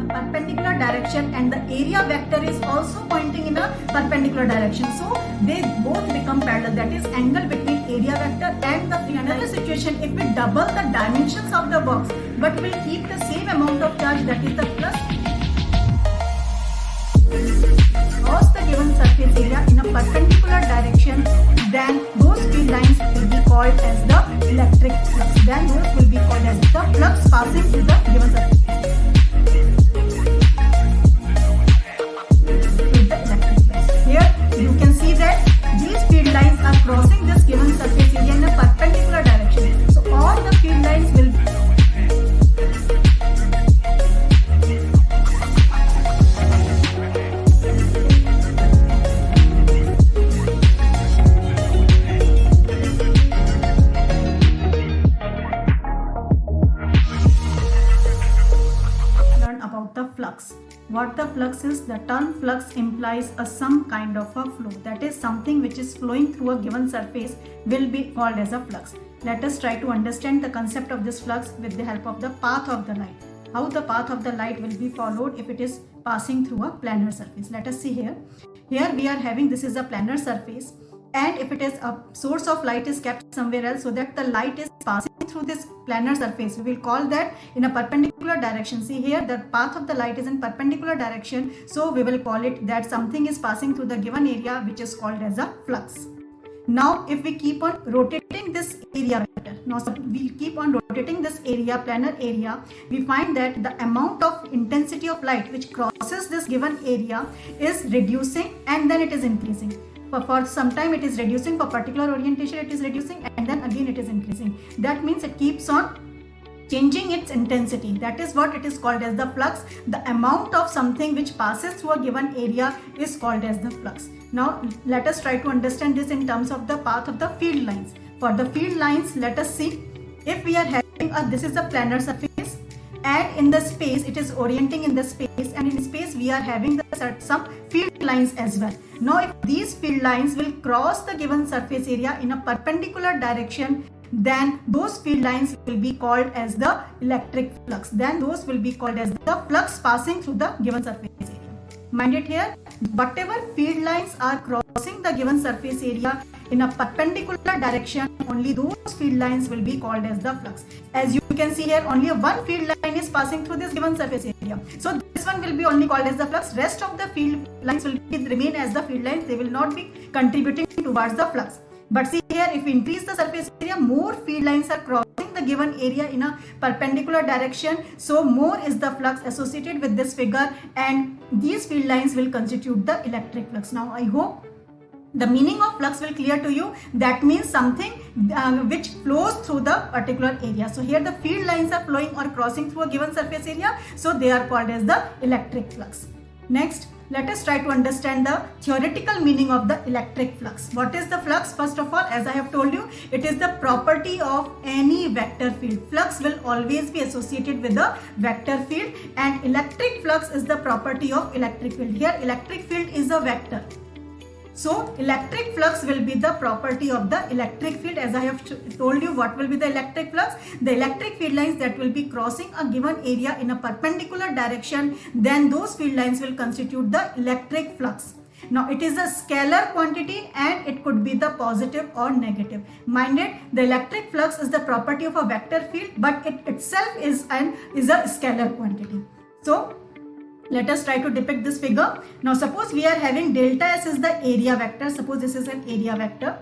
perpendicular direction and the area vector is also pointing in a perpendicular direction. So they both become parallel, that is angle between area vector and the field. Another situation, if we double the dimensions of the box but will keep the same amount of charge, that is the flux, across the given surface area in a perpendicular direction, then those field lines will be called as the electric flux. Then those will be called as the flux passing through the given surface area. Here you can see that these field lines are crossing this given surface area in a perpendicular direction. So all the field lines will about the flux. What the flux is? The term flux implies some kind of a flow, that is something which is flowing through a given surface will be called as a flux. Let us try to understand the concept of this flux with the help of the path of the light. How the path of the light will be followed if it is passing through a planar surface. Let us see here. Here we are having, this is a planar surface, and if it is a source of light is kept somewhere else so that the light is passing through this planar surface, we will call that in a perpendicular direction. See here, the path of the light is in perpendicular direction, so we will call it that something is passing through the given area, which is called as a flux. Now if we keep on rotating this area vector, now we keep on rotating this area, planar area, we find that the amount of intensity of light which crosses this given area is reducing and then it is increasing. For some time it is reducing, for particular orientation it is reducing, and then again it is increasing. That means it keeps on changing its intensity. That is what it is called as the flux. The amount of something which passes through a given area is called as the flux. Now let us try to understand this in terms of the path of the field lines. For the field lines, let us see, if we are having this is a planar surface, and in the space it is orienting in the space, and in space we are having some field lines as well. Now if these field lines will cross the given surface area in a perpendicular direction, then those field lines will be called as the electric flux. Then those will be called as the flux passing through the given surface area. Mind it here, whatever field lines are crossing the given surface area in a perpendicular direction, only those field lines will be called as the flux. As you can see here, only one field line is passing through this given surface area. So this one will be only called as the flux. Rest of the field lines will remain as the field lines. They will not be contributing towards the flux. But see here, if we increase the surface area, more field lines are crossing the given area in a perpendicular direction. So more is the flux associated with this figure, and these field lines will constitute the electric flux. Now I hope the meaning of flux will clear to you. That means something which flows through the particular area. So here the field lines are flowing or crossing through a given surface area, so they are called as the electric flux. Next, let us try to understand the theoretical meaning of the electric flux. What is the flux? First of all, as I have told you, it is the property of any vector field. Flux will always be associated with a vector field, and electric flux is the property of electric field. Here electric field is a vector. So electric flux will be the property of the electric field. As I have told you, what will be the electric flux? The electric field lines that will be crossing a given area in a perpendicular direction, then those field lines will constitute the electric flux. Now it is a scalar quantity and it could be the positive or negative. Mind it, the electric flux is the property of a vector field, but it itself is a scalar quantity. So let us try to depict this figure. Now suppose we are having delta S is the area vector. Suppose this is an area vector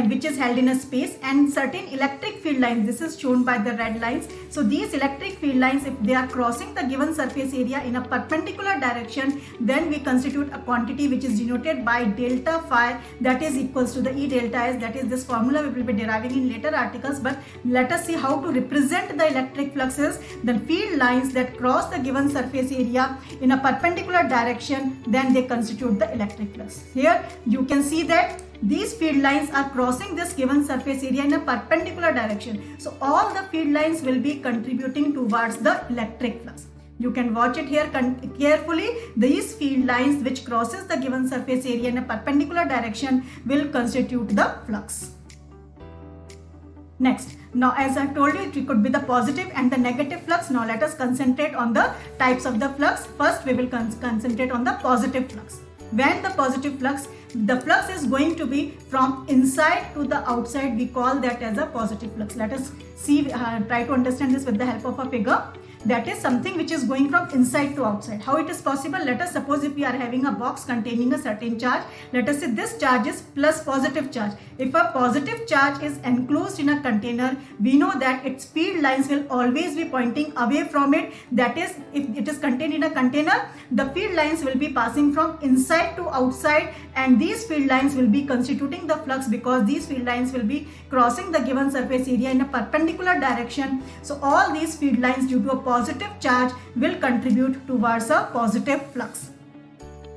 which is held in a space, and certain electric field lines, this is shown by the red lines. So these electric field lines, if they are crossing the given surface area in a perpendicular direction, then we constitute a quantity which is denoted by delta phi, that is equals to the E delta S. That is, this formula we will be deriving in later articles, but let us see how to represent the electric fluxes. The field lines that cross the given surface area in a perpendicular direction, then they constitute the electric flux. Here you can see that these field lines are crossing this given surface area in a perpendicular direction. So all the field lines will be contributing towards the electric flux. You can watch it here carefully. These field lines which crosses the given surface area in a perpendicular direction will constitute the flux. Next, now as I told you, it could be the positive and the negative flux. Now let us concentrate on the types of the flux. First, we will concentrate on the positive flux. When the positive flux, the flux is going to be from inside to the outside, we call that as a positive flux. Let us see, try to understand this with the help of a figure. That is something which is going from inside to outside. How it is possible? Let us suppose if we are having a box containing a certain charge. Let us say this charge is plus positive charge. If a positive charge is enclosed in a container, we know that its field lines will always be pointing away from it. That is, if it is contained in a container, the field lines will be passing from inside to outside, and these field lines will be constituting the flux because these field lines will be crossing the given surface area in a perpendicular direction. So all these field lines due to a positive charge will contribute towards a positive flux.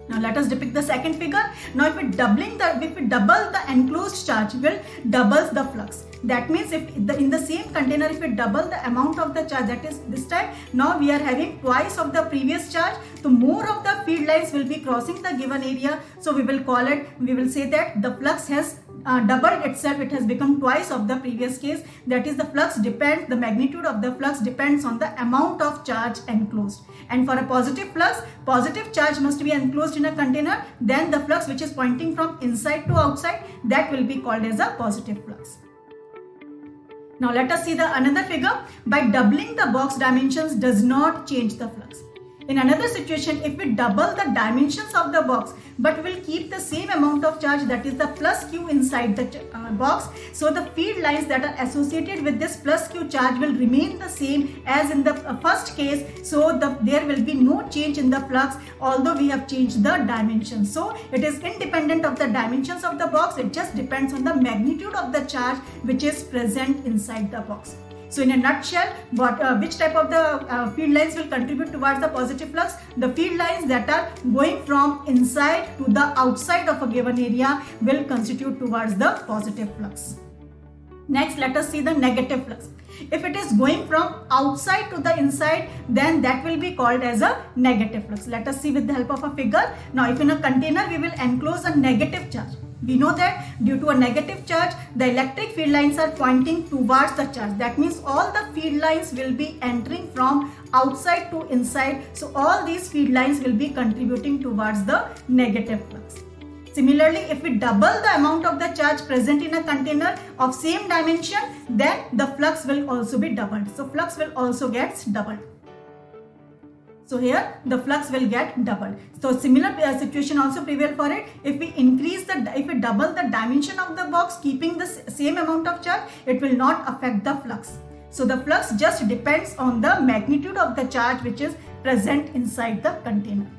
Now let us depict the second figure. Now if we double the enclosed charge, will doubles the flux. That means if in the same container, if we double the amount of the charge, that is this time, now we are having twice of the previous charge, so more of the field lines will be crossing the given area. So we will say that the flux has doubled itself. It has become twice of the previous case. That is, the magnitude of the flux depends on the amount of charge enclosed. And for a positive flux, positive charge must be enclosed in a container. Then the flux which is pointing from inside to outside, that will be called as a positive flux. Now let us see another figure. By doubling the box dimensions does not change the flux. In another situation, if we double the dimensions of the box but will keep the same amount of charge, that is the plus q inside the box, so the field lines that are associated with this plus q charge will remain the same as in the first case. So there will be no change in the flux although we have changed the dimensions. So it is independent of the dimensions of the box. It just depends on the magnitude of the charge which is present inside the box. So in a nutshell, which type of the field lines will contribute towards the positive flux? The field lines that are going from inside to the outside of a given area will constitute towards the positive flux. Next, let us see the negative flux. If it is going from outside to the inside, then that will be called as a negative flux. Let us see with the help of a figure. Now, if in a container we will enclose a negative charge, we know that due to a negative charge, the electric field lines are pointing towards the charge. That means all the field lines will be entering from outside to inside. So all these field lines will be contributing towards the negative flux. Similarly, if we double the amount of the charge present in a container of same dimension, then the flux will also be doubled. So flux will also get doubled. So here the flux will get doubled. So similar situation also prevail for it. If we double the dimension of the box keeping the same amount of charge, it will not affect the flux. So the flux just depends on the magnitude of the charge which is present inside the container.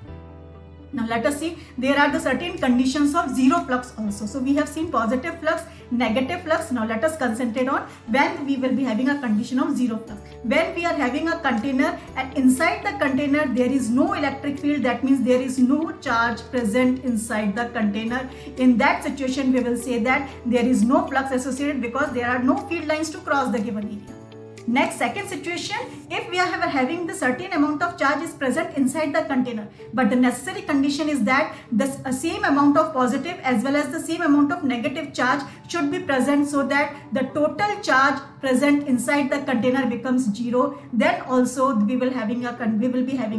Now let us see, there are the certain conditions of zero flux also. So we have seen positive flux, negative flux. Now let us concentrate on when we will be having a condition of zero flux. When we are having a container and inside the container there is no electric field, that means there is no charge present inside the container. In that situation we will say that there is no flux associated because there are no field lines to cross the given area. Next, second situation, if we are having the certain amount of charge is present inside the container, but the necessary condition is that the same amount of positive as well as the same amount of negative charge should be present so that the total charge present inside the container becomes zero. Then also we will be having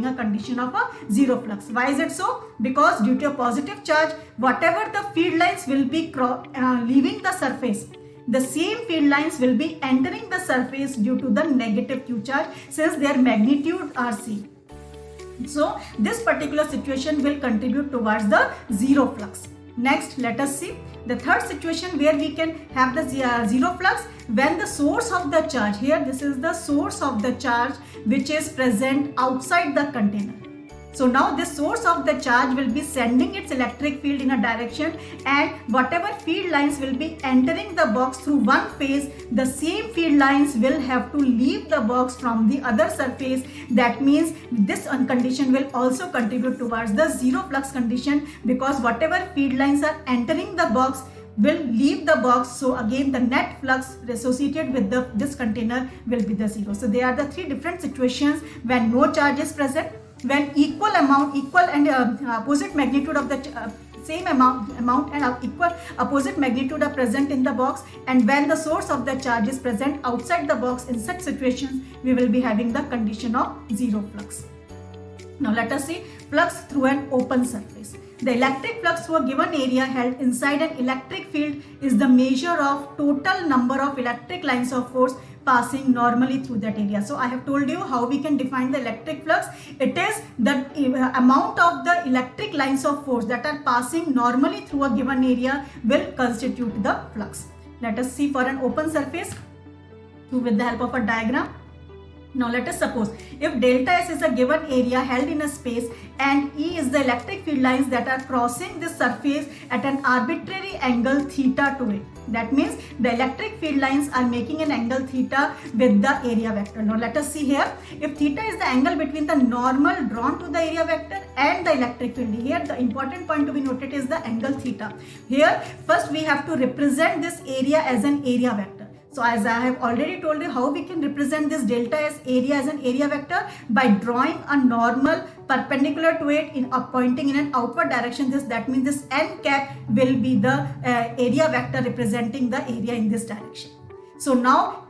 a condition of a zero flux. Why is it so? Because due to a positive charge, whatever the field lines will be leaving the surface, the same field lines will be entering the surface due to the negative q charge since their magnitude are same. So this particular situation will contribute towards the zero flux. Next, let us see the third situation where we can have the zero flux when the source of the charge, here this is the source of the charge which is present outside the container. So now this source of the charge will be sending its electric field in a direction, and whatever field lines will be entering the box through one phase, the same field lines will have to leave the box from the other surface. That means this condition will also contribute towards the zero flux condition because whatever field lines are entering the box will leave the box. So again the net flux associated with this container will be the zero. So there are the three different situations when no charge is present, when equal and opposite magnitude of the same amount and equal opposite magnitude are present in the box, and when the source of the charge is present outside the box, in such situations we will be having the condition of zero flux. Now let us see flux through an open surface. The electric flux through a given area held inside an electric field is the measure of total number of electric lines of force passing normally through that area. So I have told you how we can define the electric flux. It is the amount of the electric lines of force that are passing normally through a given area will constitute the flux. Let us see for an open surface with the help of a diagram. Now let us suppose if delta S is a given area held in a space and E is the electric field lines that are crossing this surface at an arbitrary angle theta to it. That means the electric field lines are making an angle theta with the area vector. Now let us see here, if theta is the angle between the normal drawn to the area vector and the electric field. Here the important point to be noted is the angle theta. Here first we have to represent this area as an area vector. So as I have already told you how we can represent this delta S area as an area vector by drawing a normal perpendicular to it in pointing in an outward direction. That means this n cap will be the area vector representing the area in this direction. So now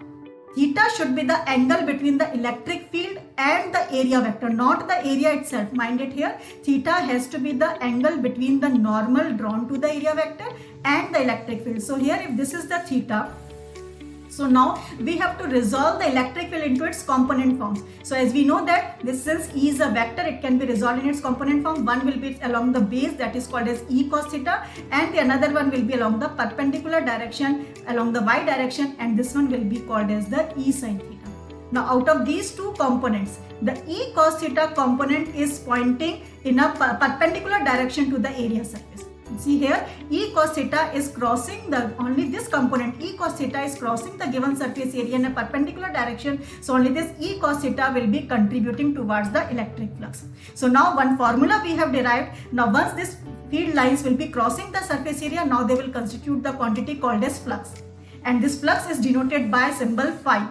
theta should be the angle between the electric field and the area vector, not the area itself. Mind it here, theta has to be the angle between the normal drawn to the area vector and the electric field. So here if this is the theta, so now we have to resolve the electric field into its component forms. So as we know that this, since E is a vector, it can be resolved in its component form. One will be along the base, that is called as E cos theta, and the another one will be along the perpendicular direction along the y direction, and this one will be called as the E sin theta. Now out of these two components, the E cos theta component is pointing in a perpendicular direction to the area surface. See here, E cos theta is crossing only this component, E cos theta is crossing the given surface area in a perpendicular direction. So only this E cos theta will be contributing towards the electric flux. So now one formula we have derived. Now once this field lines will be crossing the surface area, now they will constitute the quantity called as flux. And this flux is denoted by symbol phi.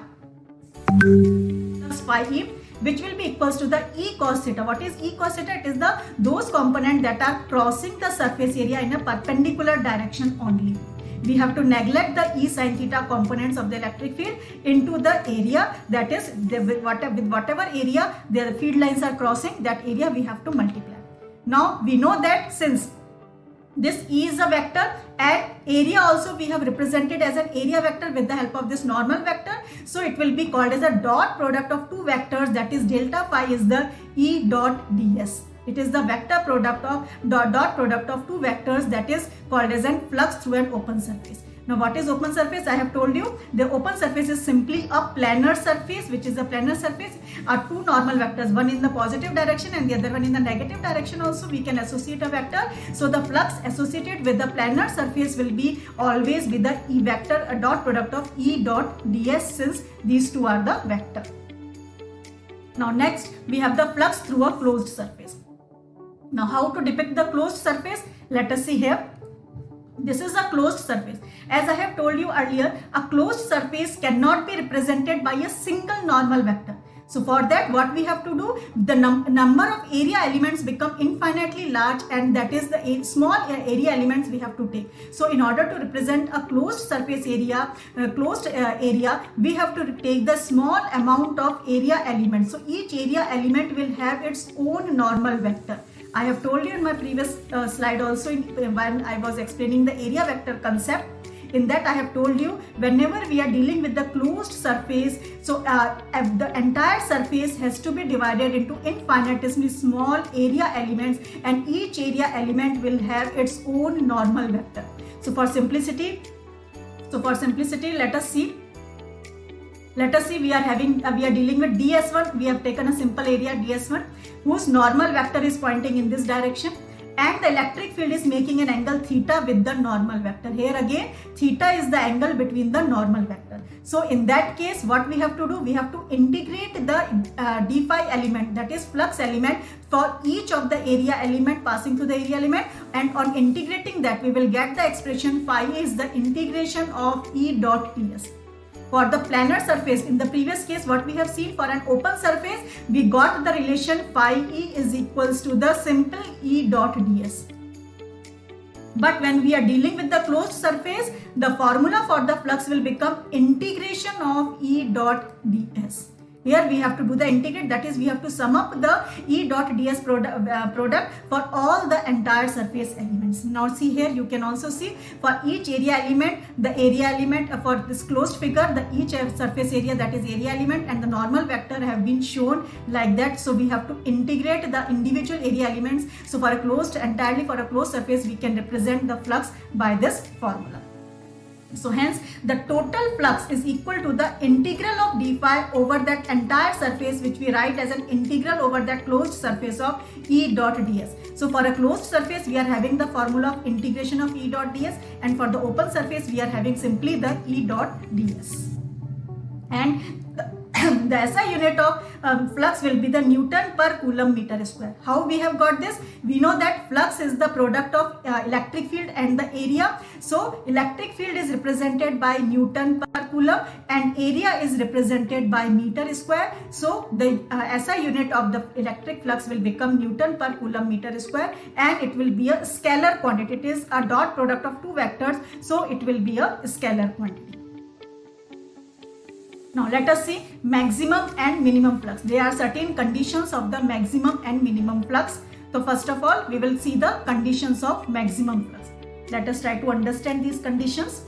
Flux phi E, which will be equals to the E cos theta. What is E cos theta? It is those components that are crossing the surface area in a perpendicular direction only. We have to neglect the E sin theta components of the electric field into the area, that is with whatever area the field lines are crossing, that area we have to multiply. Now we know that since this E is a vector and area also we have represented as an area vector with the help of this normal vector. So it will be called as a dot product of two vectors, that is delta phi is the E dot ds. It is the vector product of dot product of two vectors that is called as a flux through an open surface. Now what is open surface? I have told you the open surface is simply a planar surface, which is a planar surface are two normal vectors, one in the positive direction and the other one in the negative direction. Also we can associate a vector. So the flux associated with the planar surface will be always with the E vector, a dot product of E dot ds, since these two are the vector. Now next we have the flux through a closed surface. Now how to depict the closed surface? Let us see here. This is a closed surface. As I have told you earlier, a closed surface cannot be represented by a single normal vector. So for that, what we have to do, the number of area elements become infinitely large, and that is the small area elements we have to take. So in order to represent a closed surface area, we have to take the small amount of area elements. So each area element will have its own normal vector. I have told you in my previous slide also when I was explaining the area vector concept. In that I have told you, whenever we are dealing with the closed surface, so the entire surface has to be divided into infinitesimally small area elements, and each area element will have its own normal vector. So for simplicity, let us see. We are dealing with ds1. We have taken a simple area ds1 whose normal vector is pointing in this direction, and the electric field is making an angle theta with the normal vector. Here again, theta is the angle between the normal vector. So in that case, what we have to do, we have to integrate the d phi element, that is flux element, for each of the area element passing through the area element, and on integrating that we will get the expression phi is the integration of E dot ds. For the planar surface, in the previous case, what we have seen for an open surface, we got the relation phi E is equals to the simple E dot ds. But when we are dealing with the closed surface, the formula for the flux will become integration of E dot ds. Here we have to do the integrate, that is we have to sum up the E dot ds product for all the entire surface elements. Now see here, you can also see for each area element, the area element for this closed figure, the each surface area, that is area element, and the normal vector have been shown like that. So we have to integrate the individual area elements. So for a closed, entirely for a closed surface, we can represent the flux by this formula. So hence the total flux is equal to the integral of d phi over that entire surface, which we write as an integral over that closed surface of E dot ds. So for a closed surface, we are having the formula of integration of E dot ds, and for the open surface, we are having simply the E dot ds. And the SI unit of flux will be the Newton per Coulomb meter square. How we have got this? We know that flux is the product of electric field and the area. So electric field is represented by Newton per Coulomb and area is represented by meter square. So the SI unit of the electric flux will become Newton per Coulomb meter square, and it will be a scalar quantity. It is a dot product of two vectors, so it will be a scalar quantity. Now let us see maximum and minimum flux. There are certain conditions of the maximum and minimum flux. So first of all, we will see the conditions of maximum flux. Let us try to understand these conditions.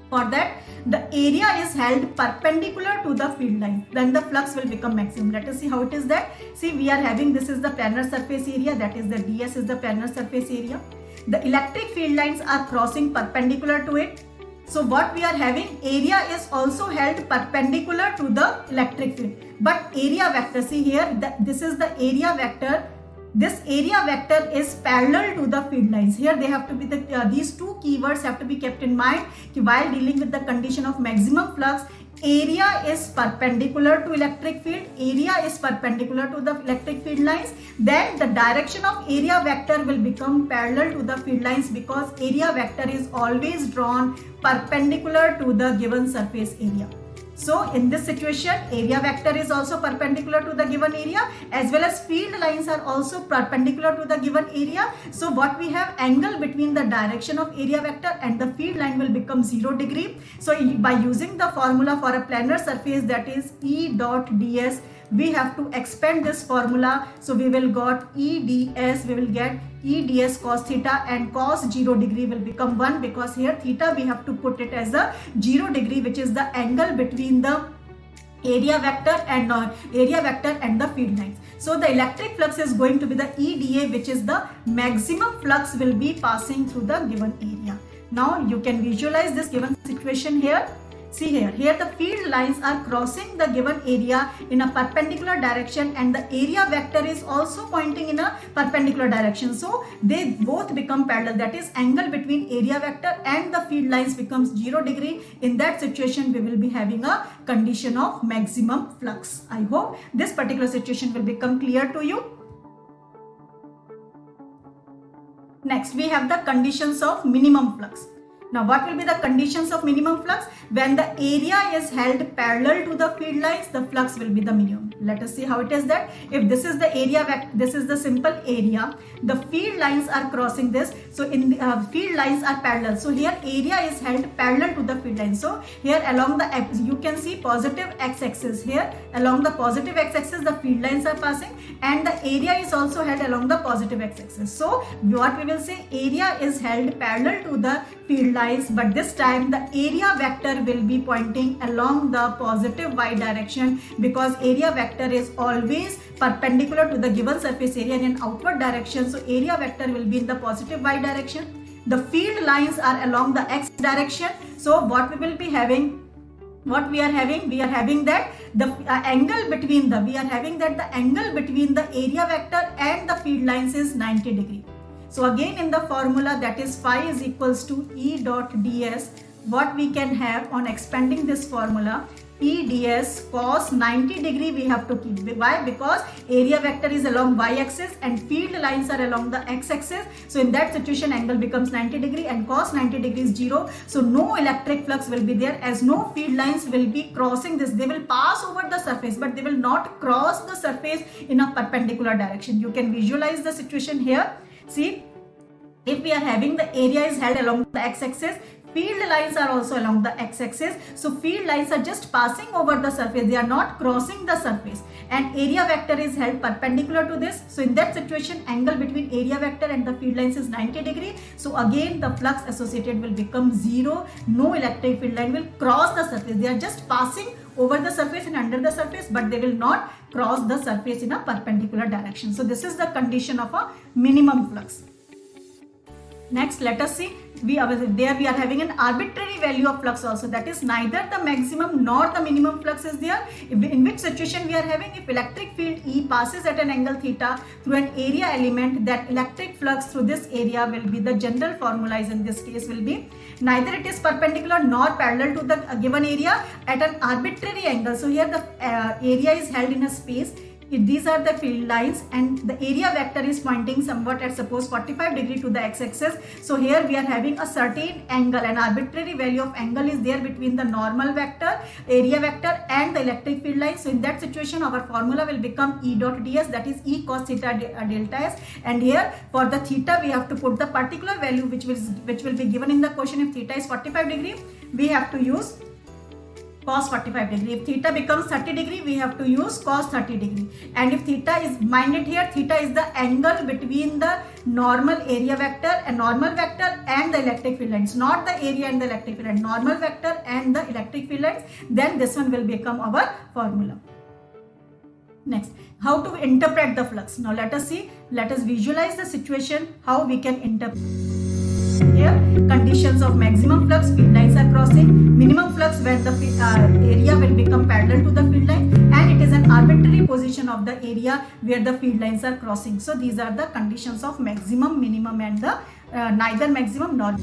For that, the area is held perpendicular to the field line. Then the flux will become maximum. Let us see how it is that. See, we are having, this is the planar surface area, that is the ds is the planar surface area. The electric field lines are crossing perpendicular to it. So what we are having, area is also held perpendicular to the electric field. But area vector, see here, this is the area vector. This area vector is parallel to the field lines. Here they have to be these two keywords have to be kept in mind while dealing with the condition of maximum flux. Area is perpendicular to electric field, area is perpendicular to the electric field lines, then the direction of area vector will become parallel to the field lines, because area vector is always drawn perpendicular to the given surface area. So in this situation, area vector is also perpendicular to the given area, as well as field lines are also perpendicular to the given area. So what we have, angle between the direction of area vector and the field line will become 0 degree. So by using the formula for a planar surface, that is E dot ds, we have to expand this formula. So we will got EDS, we will get EDS cos theta, and cos 0 degree will become 1, because here theta we have to put it as a 0 degree, which is the angle between the area vector and the field lines. So the electric flux is going to be the EDA, which is the maximum flux will be passing through the given area. Now you can visualize this given situation here. See here the field lines are crossing the given area in a perpendicular direction, and the area vector is also pointing in a perpendicular direction. So they both become parallel, that is angle between area vector and the field lines becomes 0 degree. In that situation, we will be having a condition of maximum flux. I hope this particular situation will become clear to you. Next, we have the conditions of minimum flux. Now what will be the conditions of minimum flux? When the area is held parallel to the field lines, the flux will be the minimum. Let us see how it is that. If this is the area, this is the simple area, the field lines are crossing this. So in the field lines are parallel. So here area is held parallel to the field line. So here along the, you can see positive x-axis. Here along the positive x-axis, the field lines are passing, and the area is also held along the positive x-axis. So what we will say, area is held parallel to the field lines, but this time the area vector will be pointing along the positive y direction, because area vector is always perpendicular to the given surface area in an outward direction. So area vector will be in the positive y direction. The field lines are along the x direction. So what we will be having, what we are having that the angle between the, we are having that the angle between the area vector and the field lines is 90 degree. So again in the formula, that is phi is equals to E dot ds, what we can have on expanding this formula, E ds cos 90 degree we have to keep. Why? Because area vector is along y-axis and field lines are along the x-axis. So in that situation, angle becomes 90 degree and cos 90 degree is 0. So no electric flux will be there, as no field lines will be crossing this. They will pass over the surface, but they will not cross the surface in a perpendicular direction. You can visualize the situation here. See, if we are having the area is held along the x-axis, field lines are also along the x-axis. So field lines are just passing over the surface, they are not crossing the surface, and area vector is held perpendicular to this. So in that situation, angle between area vector and the field lines is 90 degree. So again the flux associated will become 0. No electric field line will cross the surface, they are just passing over the surface and under the surface, but they will not cross the surface in a perpendicular direction. So this is the condition of a minimum flux. Next, let us see, we are having an arbitrary value of flux also, that is neither the maximum nor the minimum flux is there. In which situation we are having, if electric field E passes at an angle theta through an area element, that electric flux through this area will be, the general formula is in this case will be, neither it is perpendicular nor parallel to the given area at an arbitrary angle. So here the area is held in a space. These are the field lines and the area vector is pointing somewhat at suppose 45 degree to the x-axis. So here we are having a certain angle, an arbitrary value of angle is there between the normal vector, area vector and the electric field line. So in that situation our formula will become E dot ds, that is E cos theta delta s, and here for the theta we have to put the particular value which will be given in the question. If theta is 45 degree, we have to use cos 45 degree. If theta becomes 30 degree, we have to use cos 30 degree. And if theta is minded here, theta is the angle between the normal area vector and normal vector and the electric field lines, not the area and the electric field lines, normal vector and the electric field lines. Then this one will become our formula. Next, how to interpret the flux. Now let us see, let us visualize the situation how we can interpret. Here, conditions of maximum flux, field lines are crossing, minimum flux where the area will become parallel to the field line, and it is an arbitrary position of the area where the field lines are crossing. So these are the conditions of maximum, minimum and the neither maximum nor.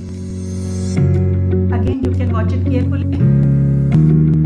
Again you can watch it carefully.